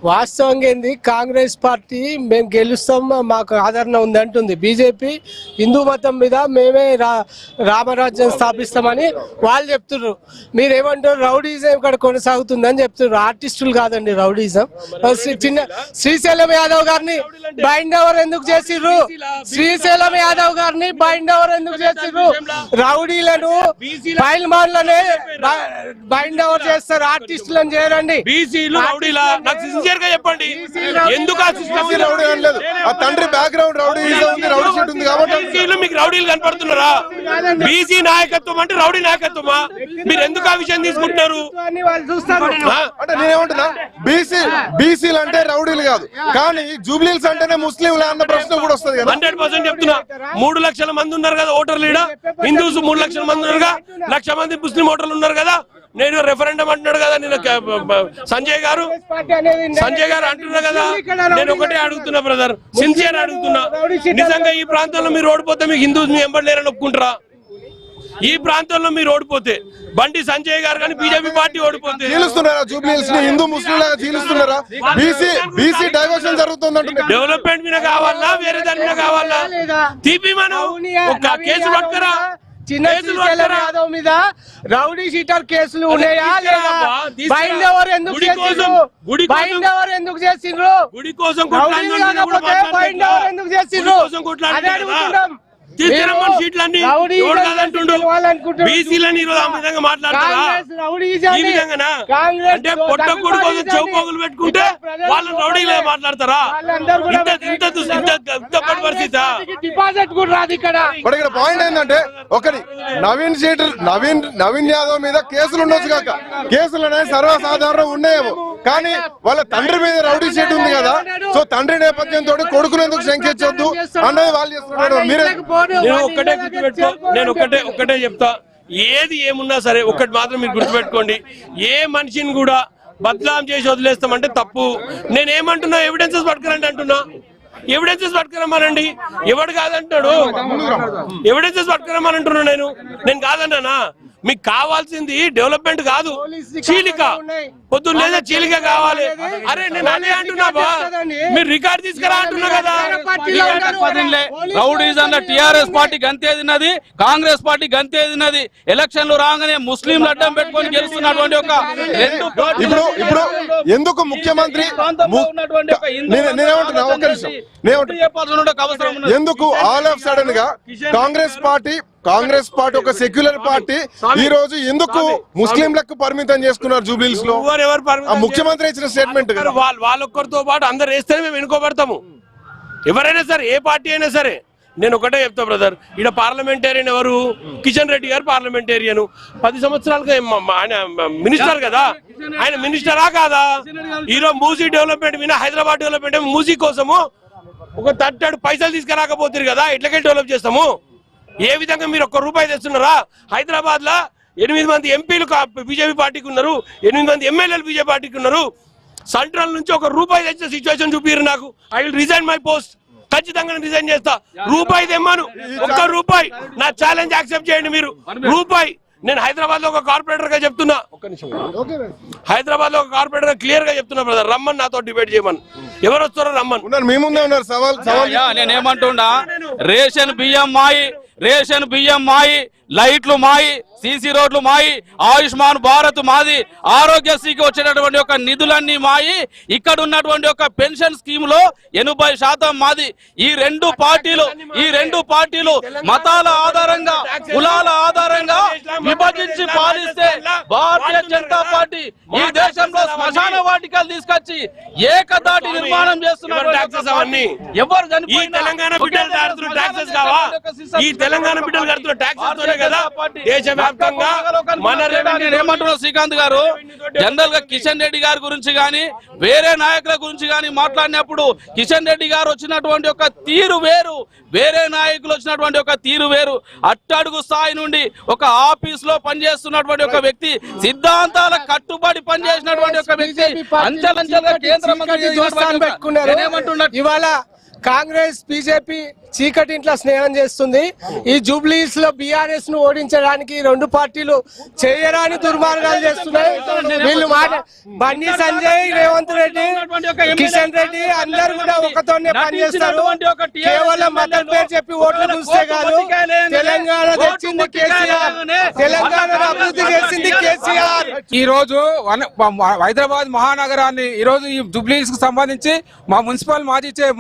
వాస్తవంగా ఏంది, కాంగ్రెస్ పార్టీ మేము గెలుస్తాం మాకు ఆదరణ ఉంది అంటుంది. బీజేపీ హిందూ మతం మీద మేమే రామరాజ్యం స్థాపిస్తామని వాళ్ళు చెప్తున్నారు. మీరేమంటారు? రౌడీజం ఇక్కడ కొనసాగుతుందని చెప్తున్నారు. ఆర్టిస్టులు కాదండి రౌడీజం. చిన్న శ్రీశైలం యాదవ్ గారిని బైండ్ ఓవర్ ఎందుకు చేసిర్రు? శ్రీశైలం యాదవ్ గారిని బైండ్ ఓవర్ ఎందుకు చేసిర్రు? రౌడీలను పైల్మాన్లనే బైండ్ ఓవర్ చేస్తారు, ఆర్టిస్టులను చేయరండి. చెప్పండి ఎందుకు ఆ తండ్రి బ్యాక్గ్రౌండ్ రౌడీ షీట్ ఉంది కాబట్టి మీకు రౌడీలు కనపడుతున్నారా? బీసీ నాయకత్వం అంటే రౌడీ నాయకత్వమా? మీరు ఎందుకు ఆ విషయం తీసుకుంటున్నారు? అంటే నేనేమంటున్నా, బీసీలు అంటే రౌడీలు కాదు, కానీ జూబ్లీస్ అంటేనే ముస్లింలు అన్న ప్రశ్న కూడా వస్తుంది కదా. 100% చెప్తున్నా. 3 లక్షల మంది ఉన్నారు కదా ఓటర్లు, ఈడ హిందూస్ 3 లక్షల మంది ఉన్నారు, 1,00,000 మంది ముస్లిం ఓటర్లు ఉన్నారు కదా. నేను రెఫరెండం అంటున్నాడు కదా, నేను సంజయ్ గారు అంటున్నా కదా. నేను ఒకటే అడుగుతున్నా బ్రదర్, సిన్సియర్ అడుగుతున్నా, నిజంగా ఈ ప్రాంతంలో మీరు ఓడిపోతే మీకు హిందూస్ మీ ఎంబడలేరని ఒప్పుకుంటారా? ఈ ప్రాంతంలో మీరు ఓడిపోతే బండి సంజయ్ గారు కానీ బీజేపీ పార్టీ ఓడిపోతే చీలుస్తున్నారా? జూబ్లీస్ ని హిందూ ముస్లిం లాగా చీలుస్తున్నారా? బీసీ డైవర్షన్ జరుగుతుంది. డెవలప్మెంట్ మీద కావాలా, వేరే దాని మీద కావాలా? తీపి మనం ఒక కేసు పట్టుకరా. చిన్న శ్రీశైలం యాదవ్ మీద రౌడీ షీటర్ కేసులు ఉన్నాయా లేదా? బైండ్ ఓవర్ ఎందుకు చేసిండ్రు? గుడి కోసం బైండ్ ఓవర్ ఎందుకు చేసిండ్రు? అదే అడుగుతున్నాం. బీసీలని మాట్లాడతారా? ఈ విధంగా అంటే పొట్ట కొడు కోసం చౌపోగులు పెట్టుకుంటే వాళ్ళని రౌడీలే మాట్లాడతారా? డిపాజిట్ కూడా రాదు ఇక్కడ. ఇక్కడ పాయింట్ ఏంటంటే, ఒకటి నవీన్ యాదవ్ మీద కేసులు ఉండొచ్చు కాక, కేసులు అనేది సర్వసాధారణం ఉన్నాయేమో, కానీ వాళ్ళ తండ్రి మీద రౌడీ షీట్ ఉంది కదా. సో తండ్రి నేపథ్యంతో కొడుకును ఎందుకు శంకించొద్దు అన్నది వాళ్ళు చేస్తున్నారు. మీరే నేను ఒకటే చెప్తా, ఏది ఏమున్నా సరే ఒకటి మాత్రం మీరు గుర్తుపెట్టుకోండి, ఏ మనిషిని కూడా బద్నాం చేసి వదిలేస్తామంటే తప్పు. నేనేమంటున్నా, ఎవిడెన్సెస్ పట్టుకురండి అంటున్నా. ఎవిడెన్సెస్ పట్టుకురమ్మనండి. ఎవడు కాదంటాడు? ఎవిడెన్సెస్ పట్టుకురమ్మని అంటున్నా. నేను కాదన్నానా? మీకు కావాల్సింది డెవలప్మెంట్ కాదు, చీలిక. పొద్దున్న లేదా చీలిక కావాలి. అరే నేను అదే అంటున్నా బా, మీరు రికార్డు తీసుకురా అంటున్నా కదా. రౌడీజం టిఆర్ఎస్ పార్టీ గంతేదిన్నది, కాంగ్రెస్ పార్టీ గంతేదిన్నది. ఎలక్షన్లు రాగానే ముస్లింలు అడ్డం పెట్టుకొని గెలుస్తున్నటువంటి ఒక ఇప్పుడు ఎందుకు ముఖ్యమంత్రి ఎందుకు ఆల్ ఆఫ్ సడన్ గా కాంగ్రెస్ పార్టీ ఒక సెక్యులర్ పార్టీ ఈ రోజు ఎందుకు ముస్లింలకు పరిమితం చేసుకున్నారు జూబ్లీస్ లో? ముఖ్యమంత్రి ఇచ్చిన స్టేట్మెంట్ వాళ్ళొక్కరితో పాటు అందరు వేస్తేనే మేము వెనుకోబడతాము. ఎవరైనా సరే, ఏ పార్టీ అయినా సరే. నేను ఒకటే చెప్తా బ్రదర్, ఇక్కడ పార్లమెంటేరియన్ ఎవరు? కిషన్ రెడ్డి గారు పార్లమెంటేరియన్. 10 సంవత్సరాలుగా ఆయన మినిస్టర్ కదా. ఆయన మినిస్టరా కాదా? ఈరోజు మూసీ డెవలప్మెంట్ మీద, హైదరాబాద్ డెవలప్మెంట్ మూసీ కోసము ఒక తట్టాడు పైసలు తీసుకురాకపోతారు కదా. ఎట్లకెళ్ళి డెవలప్ చేస్తాము? ఏ విధంగా మీరు ₹1 తెస్తున్నారా? హైదరాబాద్ లో 8 మంది ఎంపీలు బీజేపీ పార్టీకి ఉన్నారు, 8 మంది ఎమ్మెల్యేలు బీజేపీ పార్టీకి ఉన్నారు. సెంట్రల్ నుంచి ₹1 తెచ్చిన సిచ్యువేషన్ చూపిరు నాకు. I will resign my post. ఖచ్చితంగా రిజైన్ చేస్తా. ₹1 తెమ్మాను, ₹1. నా ఛాలెంజ్ యాక్సెప్ట్ చేయండి మీరు. ₹1. నేను హైదరాబాద్ లో ఒక కార్పొరేటర్ గా చెప్తున్నా, హైదరాబాద్ లో ఒక కార్పొరేటర్ గా క్లియర్ గా చెప్తున్నా బ్రదర్, రమ్మని నాతో డిబేట్ చేయమని. ఎవరు వస్తారో రమ్మని. మీ ముందే ఉన్నారు. సవాల్ నేనేమంటున్నా, రేషన్ బియ్యం మాయి, లైట్లు మాయి, సీసీ రోడ్లు మాయి, ఆయుష్మాన్ భారత్ మాది, ఆరోగ్యశ్రీకి వచ్చేటటువంటి ఒక నిధులన్నీ మాయి, ఇక్కడ ఉన్నటువంటి ఒక పెన్షన్ స్కీమ్ లో 80% మాది. ఈ రెండు పార్టీలు మతాల ఆధారంగా, కులాల ఆధారంగా విభజించి పాలిస్తే భారతీయ జనతా పార్టీ ఈ దేశంలో శ్మశాన వాటికలు తీసుకొచ్చి ఏకదాటి నిర్మాణం చేస్తున్నారు. తెలంగాణ బిడ్డలు కడుతున్న ట్యాక్సెస్ కావా? ఈ తెలంగాణ బిడ్డలు కడుతున్న ట్యాక్సెస్ కదా దేశవ్యాప్తంగా మన ఏమంటున్నారు శ్రీకాంత్ గారు, జనరల్ గా కిషన్ రెడ్డి గారి గురించి గాని వేరే నాయకుల గురించి గాని మాట్లాడినప్పుడు కిషన్ రెడ్డి గారు వచ్చినటువంటి ఒక తీరు వేరు, వేరే నాయకులు వచ్చినటువంటి ఒక తీరు వేరు. అట్టడుగు స్థాయి నుండి ఒక ఆఫీస్ లో పనిచేస్తున్నటువంటి ఒక వ్యక్తి, సిద్ధాంతాల కట్టుబడి పనిచేసినటువంటి ఒక వ్యక్తి, అంచెలంచెలుగా కేంద్ర మంత్రి ఇవాళ కాంగ్రెస్ బీజేపీ చీకటి ఇంట్లో స్నేహం చేస్తుంది. ఈ జూబ్లీస్ లో బీఆర్ఎస్ ను ఓడించడానికి రెండు పార్టీలు చేయరాని దుర్మార్గాలు చేస్తున్నాయి. వీళ్ళు బండి సంజయ్, రేవంత్ రెడ్డి, కిషన్ రెడ్డి అందరూ కూడా ఒకతోనే పనిచేస్తారు. కేవలం మద్దతు పేరు చెప్పి ఓట్లు చూస్తే కాదు. తెలంగాణ తెచ్చింది కేసీఆర్, తెలంగాణ అభివృద్ధి చేసింది కేసీఆర్. ఈ రోజు హైదరాబాద్ మహానగరాన్ని ఈ రోజు ఈ జూబ్లీస్ కు సంబంధించి మా మున్సిపల్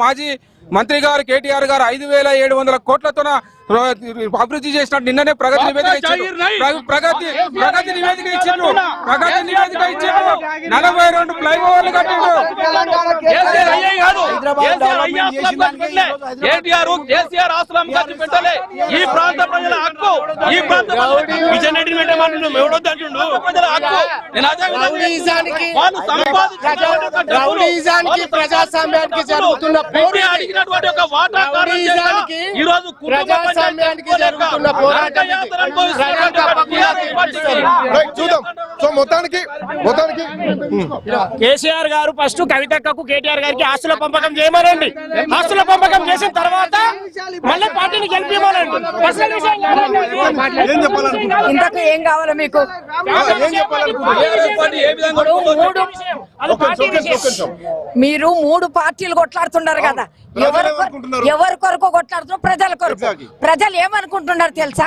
మాజీ మంత్రి గారు కేటీఆర్ గారు 5,700 కోట్లతో అభివృద్ధి చేసినట్టు నిన్ననే ప్రగతి నివేదిక ఇచ్చారు. ప్రగతి నివేదిక ఇచ్చారు. 42 ఫ్లైఓవర్లు కట్టిండు. ఈ ప్రాంత ప్రజల హక్కు, ఈ ప్రాంత రౌడీజానికి ప్రజాస్వామ్యానికి జరుగుతున్న అడిగినటువంటి ఒక వాటా ఈ రోజు ప్రజాస్వామ్యానికి జరుగుతున్న పోరాటం చూద్దాం. సో మొత్తానికి కేసీఆర్ గారు ఫస్ట్ కవితక్కకు కేటీఆర్ గారికి ఆస్తుల పంపకం చేయమనండి. ఆస్తుల పంపకం చేసిన తర్వాత మళ్ళీ పార్టీని గెలిపిమనండి. ఇంతకు ఏం కావాలా మీకు? మీరు 3 పార్టీలు కొట్లాడుతున్నారు కదా, ఎవరి కొరకు కొట్లాడుతున్నారు? ప్రజల కొరకు. ప్రజలు ఏమనుకుంటున్నారు తెలుసా?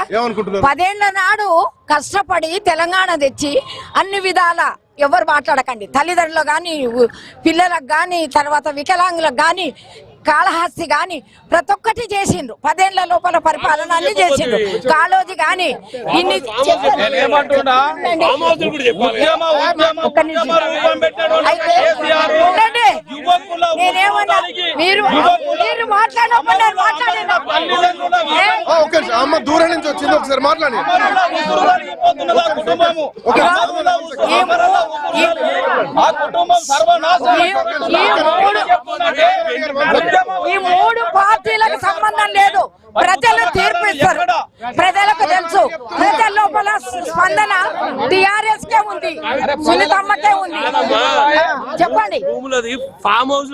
10 ఏళ్ల నాడు కష్టపడి తెలంగాణ తెచ్చి అన్ని విధాల ఎవరు మాట్లాడకండి, తల్లిదండ్రులు గాని, పిల్లలకు గాని, తర్వాత వికలాంగులకు గాని, కాళహస్తి గాని ప్రతి ఒక్కటి చేసిండ్రు. 10 ఏళ్ల లోపల పరిపాలన అన్ని చేసిండ్రు. కాళోజీ గాని ఇన్ని నేనేమన్నా మీరు అమ్మ దూరం నుంచి వచ్చింది, ఒకసారి మాట్లాడి. ఈ 3 పార్టీలకు సంబంధం లేదు. ప్రజలు తీర్పు ఇస్తారు. ప్రజలకు తెలుసు. ప్రజల లోపల స్పందన టిఆర్ఎస్ కే ఉంది, సునీతమ్మకే ఉంది. చెప్పండి. ఫామ్ హౌస్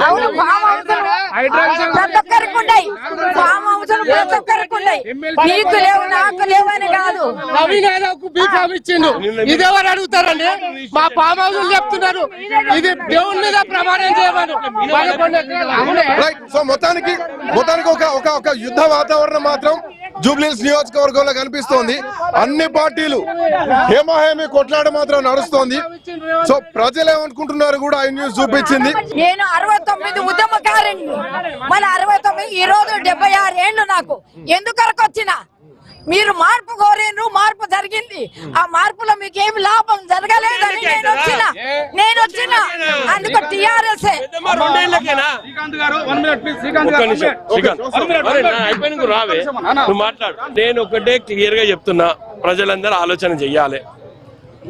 అవును, ఫామ్ హౌస్ ప్రతి ఒక్కరికి ఉన్నాయి. ఫామ్ హౌస్ ప్రతి ఒక్కరికి ఉన్నాయి. నీకు లేవు, నాకు లేవు అని కాదు. నవీన్ యాదవ్ కు బీఫామ్ ఇచ్చిండు. ఇదేవారు అడుగుతారండి? మా ఫామ్ హౌస్ చెప్తున్నారు. ఇది దేవుని మీద ప్రమాణం చేయమని. సో మొత్తానికి ఒక యుద్ధ వాతావరణం మాత్రం జూబ్లీహిల్స్ నియోజకవర్గంలో కనిపిస్తోంది. అన్ని పార్టీలు హేమాహేమి కొట్లాడ మాత్రం నడుస్తోంది. సో ప్రజలు ఏమనుకుంటున్నారు కూడా ఐ న్యూస్ చూపించింది. నేను 69 ఉద్యమకారిని, మన 69 ఈ రోజు 76 ఏళ్ళు. నాకు ఎందుకొరకు వచ్చిన? మీరు మార్పు కోరేరు, మార్పు జరిగింది. ఆ మార్పులో మీకు ఏమి లాభం జరగలేదని నేను వచ్చిన అందుకు టిఆర్ఎస్ మాట్లాడు. నేను ఒకటే క్లియర్ గా చెప్తున్నా, ప్రజలందరూ ఆలోచన చెయ్యాలి.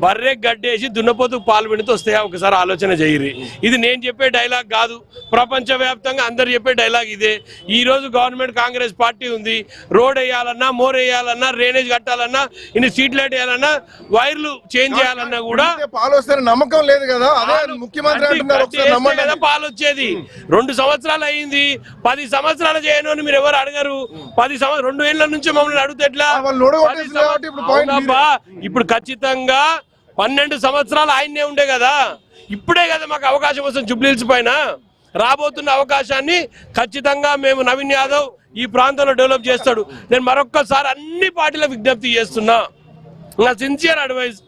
బర్రె గడ్డేసి దున్నపోతుకు పాలు పిండితే వస్తాయా? ఒకసారి ఆలోచన చేయరి. ఇది నేను చెప్పే డైలాగ్ కాదు, ప్రపంచవ్యాప్తంగా అందరు చెప్పే డైలాగ్ ఇదే. ఈ రోజు గవర్నమెంట్ కాంగ్రెస్ పార్టీ ఉంది. రోడ్ వేయాలన్నా, మోర్ వేయాలన్నా, డ్రైనేజ్ కట్టాలన్నా, ఇన్ని స్ట్రీట్ లైట్ వేయాలన్నా, వైర్లు చేంజ్ చేయాలన్నా కూడా పాలు వస్తే నమ్మకం లేదు కదా. అదే ముఖ్యమంత్రి పాలు వచ్చేది. 2 సంవత్సరాలు అయింది. 10 సంవత్సరాలు చేయను అని మీరు ఎవరు అడగరు. 2 ఏళ్ల నుంచి మమ్మల్ని అడిగితే ఎట్లా? ఇప్పుడు ఖచ్చితంగా 12 సంవత్సరాలు ఆయన్నే ఉండే కదా. ఇప్పుడే కదా మాకు అవకాశం వస్తుంది జూబ్లీహిల్స్ పైన. రాబోతున్న అవకాశాన్ని ఖచ్చితంగా మేము నవీన్ యాదవ్ ఈ ప్రాంతంలో డెవలప్ చేస్తాడు. నేను మరొక్కసారి అన్ని పార్టీల విజ్ఞప్తి చేస్తున్నా. నా సిన్సియర్ అడ్వైస్,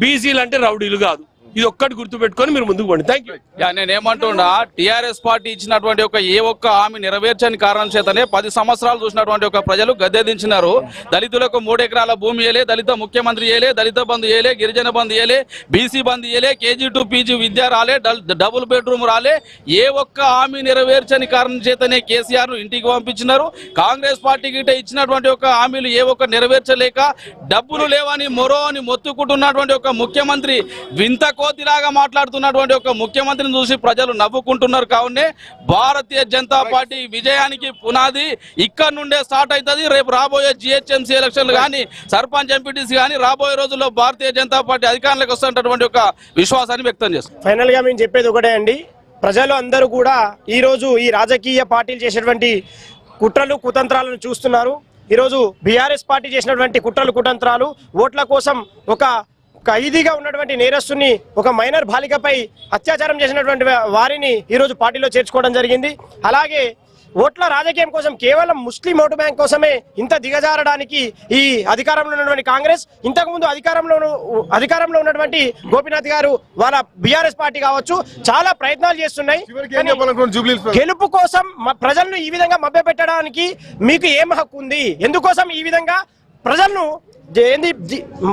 బీసీలు అంటే రౌడీలు కాదు, ఇది ఒక్కటి గుర్తుపెట్టుకొని మీరు ముందుకు పోండి. Thank you. నేనేమంటున్నా, టీఆర్ఎస్ పార్టీ ఇచ్చినటువంటి ఏ ఒక్క హామీ నెరవేర్చని కారణం చేతనే 10 సంవత్సరాలు చూసినటువంటి ప్రజలు గద్దెదించినారు. దళితులకు 3 ఎకరాల భూమి ఇయ్యలే, దళిత ముఖ్యమంత్రి ఇయ్యలే, దళిత బంధు ఇయ్యలే, గిరిజన బంధు ఇయ్యలే, బీసీ బంధు ఇయ్యలే, KG to PG విద్య రాలే, డబుల్ బెడ్రూమ్ రాలే. ఏ ఒక్క హామీ నెరవేర్చని కారణం చేతనే కేసీఆర్ ను ఇంటికి పంపించినారు. కాంగ్రెస్ పార్టీ గిట్ట ఇచ్చినటువంటి హామీలు ఏ ఒక్క నెరవేర్చలేక డబ్బులు లేవని మొరో అని మొత్తుకుంటున్నటువంటి ముఖ్యమంత్రి, వింత కోతిలాగా మాట్లాడుతున్నటువంటి ముఖ్యమంత్రిని చూసి ప్రజలు నవ్వుకుంటున్నారు. కావునే భారతీయ జనతా పార్టీ విజయానికి పునాది ఇక్కడ నుండే స్టార్ట్ అవుతుంది. రేపు రాబోయే GHMC ఎలక్షన్లు కానీ, సర్పంచ్ ఎంపీటీసీ కానీ రాబోయే రోజుల్లో భారతీయ జనతా పార్టీ అధికారంలోకి వస్తున్నటువంటి విశ్వాసాన్ని వ్యక్తం చేస్తారు. ఫైనల్ గా మేము చెప్పేది ఒకటే అండి, ప్రజలు అందరూ కూడా ఈ రోజు ఈ రాజకీయ పార్టీలు చేసేటువంటి కుట్రలు కుతంత్రాలను చూస్తున్నారు. ఈరోజు బీఆర్ఎస్ పార్టీ చేసినటువంటి కుట్రలు కుతంత్రాలు, ఓట్ల కోసం ఒక ఖైదీగా ఉన్నటువంటి నేరస్తుని, ఒక మైనర్ బాలికపై అత్యాచారం చేసినటువంటి వారిని ఈరోజు పార్టీలో చేర్చుకోవడం జరిగింది. అలాగే ఓట్ల రాజకీయం కోసం కేవలం ముస్లిం ఓటు బ్యాంక్ కోసమే ఇంత దిగజారడానికి ఈ అధికారంలో ఉన్నటువంటి కాంగ్రెస్, ఇంతకుముందు అధికారంలో ఉన్నటువంటి గోపీనాథ్ గారు వాళ్ళ బీఆర్ఎస్ పార్టీ కావచ్చు చాలా ప్రయత్నాలు చేస్తున్నాయి. గెలుపు కోసం ప్రజలను ఈ విధంగా మభ్యపెట్టడానికి మీకు ఏం హక్కు ఉంది? ఎందుకోసం ఈ విధంగా ప్రజలను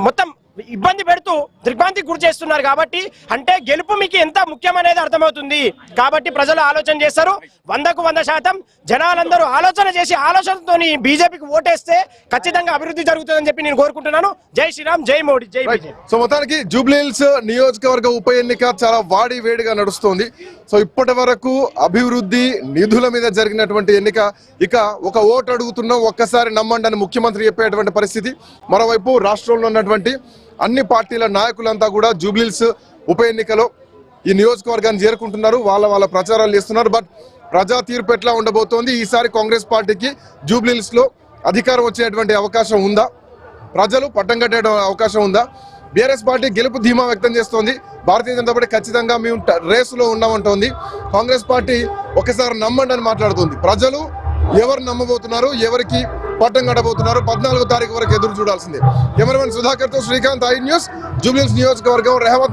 మొత్తం ఇబ్బంది పెడుతూ దిగ్భ్రాంతికి గురి చేస్తున్నారు? కాబట్టి అంటే గెలుపు మీకు ఎంత ముఖ్యమనేది అర్థమవుతుంది. కాబట్టి ప్రజలు ఆలోచన చేస్తారు. 100కు 100% జనాలందరూ ఆలోచన చేసి ఆలోచనతో బీజేపీకి ఓటేస్తే ఖచ్చితంగా అభివృద్ధి జరుగుతుందని చెప్పి నేను కోరుకుంటున్నాను. జై శ్రీరామ్, జై మోడీ, జై బీజేపీ. సో మొత్తానికి జూబ్లీహిల్స్ నియోజకవర్గ ఉప ఎన్నిక చాలా వాడి వేడిగా నడుస్తోంది. సో ఇప్పటి వరకు అభివృద్ధి నిధుల మీద జరిగినటువంటి ఎన్నిక ఇక ఒక ఓటు అడుగుతున్నాం ఒక్కసారి నమ్మండి అని ముఖ్యమంత్రి చెప్పేటువంటి పరిస్థితి. మరోవైపు రాష్ట్రంలో ఉన్నటువంటి అన్ని పార్టీల నాయకులంతా కూడా జూబ్లీహిల్స్ ఉప ఎన్నికలో ఈ నియోజకవర్గాన్ని చేరుకుంటున్నారు. వాళ్ళ ప్రచారాలు చేస్తున్నారు. బట్ ప్రజా తీర్పు ఎట్లా ఉండబోతోంది? ఈసారి కాంగ్రెస్ పార్టీకి జూబ్లీహిల్స్ లో అధికారం వచ్చేటువంటి అవకాశం ఉందా? ప్రజలు పట్టం కట్టే అవకాశం ఉందా? బీఆర్ఎస్ పార్టీ గెలుపు ధీమా వ్యక్తం చేస్తోంది. భారతీయ జనతా పార్టీ ఖచ్చితంగా మేము రేసులో ఉన్నామంటోంది. కాంగ్రెస్ పార్టీ ఒకసారి నమ్మండి అని మాట్లాడుతుంది. ప్రజలు ఎవరు నమ్మబోతున్నారు, ఎవరికి పట్టం కట్టబోతున్నారు 14వ తారీఖు వరకు ఎదురు చూడాల్సిందే. కెమెరామెన్ సుధాకర్ తో శ్రీకాంత్, ఐ న్యూస్, జూబ్లీహిల్స్ నియోజకవర్గం, రెహమత్.